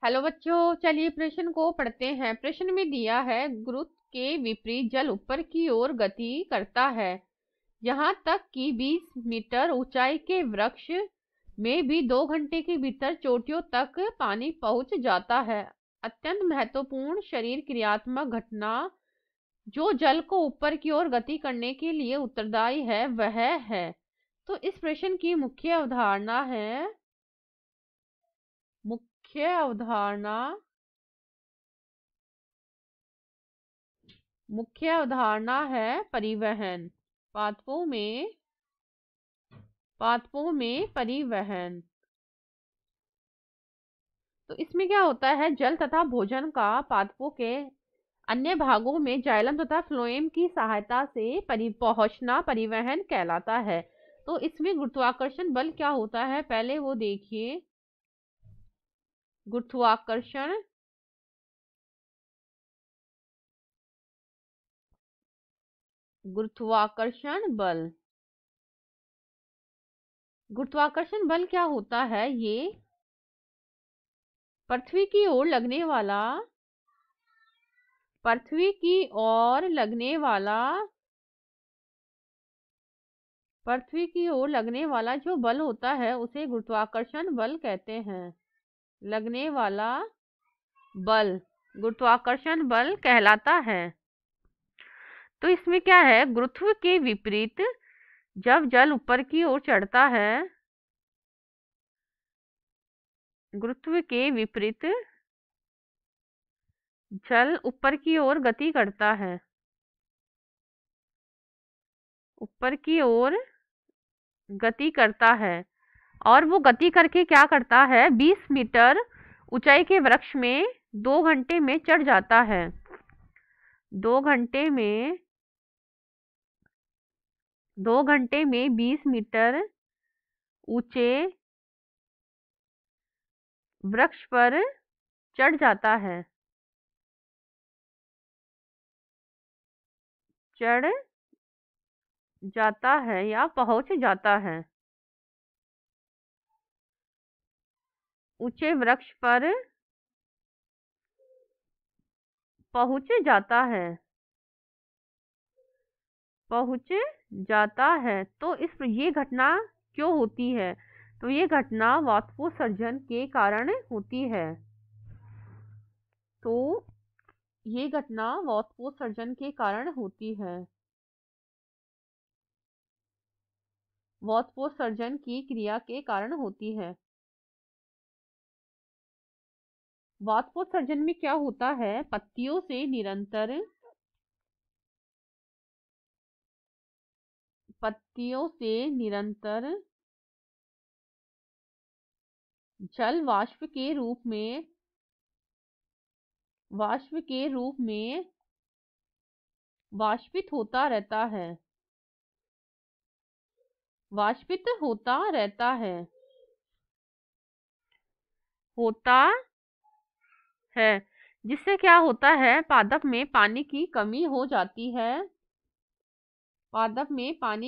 Hello बच्चों, चलिए प्रश्न को पढ़ते हैं। प्रश्न में दिया है गुरुत्व के विपरीत जल ऊपर की ओर गति करता है। यहाँ तक कि 20 मीटर ऊंचाई के वृक्ष में भी 2 घंटे के भीतर चोटियों तक पानी पहुंच जाता है। अत्यंत महत्वपूर्ण शरीर क्रियात्मक घटना जो जल को ऊपर की ओर गति करने के लिए उत्तरदायी है वह है। तो इस प्रश्न की मुख्य अवधारणा है परिवहन। पादपों में परिवहन। तो इसमें क्या होता है, जल तथा भोजन का पादपों के अन्य भागों में जाइलम तथा फ्लोएम की सहायता से पहुंचना परिवहन कहलाता है। तो इसमें गुरुत्वाकर्षण बल क्या होता है, पहले वो देखिए। गुरुत्वाकर्षण बल गुरुत्वाकर्षण बल क्या होता है, ये पृथ्वी की ओर लगने वाला जो बल होता है उसे गुरुत्वाकर्षण बल कहते हैं। लगने वाला बल गुरुत्वाकर्षण बल कहलाता है। तो इसमें क्या है, गुरुत्व के विपरीत जब जल ऊपर की ओर चढ़ता है, गुरुत्व के विपरीत जल ऊपर की ओर गति करता है। ऊपर की ओर गति करता है और वो गति करके क्या करता है, 20 मीटर ऊंचाई के वृक्ष में 2 घंटे में चढ़ जाता है। 2 घंटे में 20 मीटर ऊंचे वृक्ष पर चढ़ जाता है। चढ़ जाता है या पहुंच जाता है। ऊंचे वृक्ष पर पहुंच जाता है। तो ये घटना क्यों होती है, तो ये घटना वाष्पोत्सर्जन के कारण होती है। तो ये घटना वाष्पोत्सर्जन के कारण होती है। वाष्पोत्सर्जन की क्रिया के कारण होती है। वाष्पोत्सर्जन में क्या होता है, पत्तियों से निरंतर जल वाष्प के रूप में वाष्पित होता रहता है। होता है जिससे क्या होता है, पादप में पानी की कमी हो जाती है। तो पादप में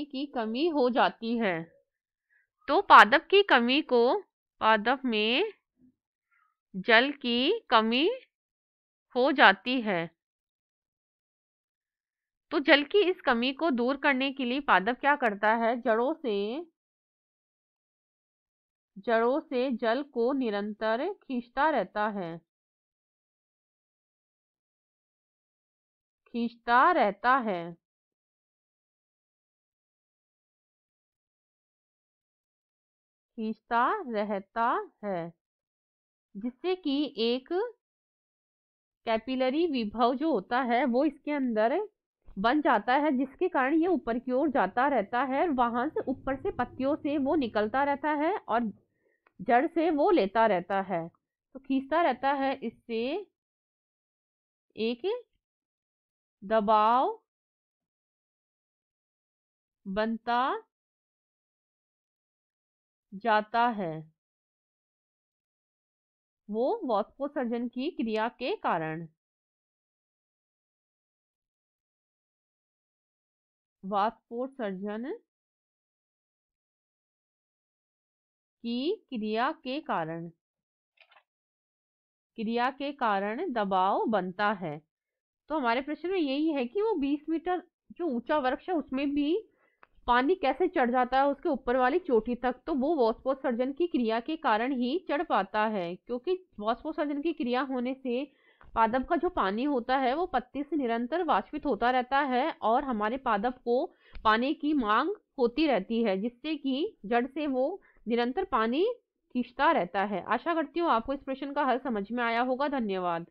जल की कमी हो जाती है। तो जल की इस कमी को दूर करने के लिए पादप क्या करता है, जड़ों से जल को निरंतर खींचता रहता है। खींचता रहता है जिससे कि एक कैपिलरी विभव जो होता है वो इसके अंदर बन जाता है, जिसके कारण ये ऊपर की ओर जाता रहता है और वहां से ऊपर से पत्तियों से वो निकलता रहता है और जड़ से वो लेता रहता है। तो खींचता रहता है, इससे एक दबाव बनता जाता है, वो वाष्पोत्सर्जन की क्रिया के कारण। वाष्पोत्सर्जन की क्रिया के कारण क्रिया के कारण दबाव बनता है। तो हमारे प्रश्न में यही है कि वो 20 मीटर जो ऊंचा वृक्ष है उसमें भी पानी कैसे चढ़ जाता है उसके ऊपर वाली चोटी तक। तो वो वाष्पोत्सर्जन की क्रिया के कारण ही चढ़ पाता है, क्योंकि वाष्पोत्सर्जन की क्रिया होने से पादप का जो पानी होता है वो पत्ती से निरंतर वाष्पित होता रहता है और हमारे पादप को पानी की मांग होती रहती है, जिससे कि जड़ से वो निरंतर पानी खींचता रहता है। आशा करती हूँ आपको इस प्रश्न का हल समझ में आया होगा। धन्यवाद।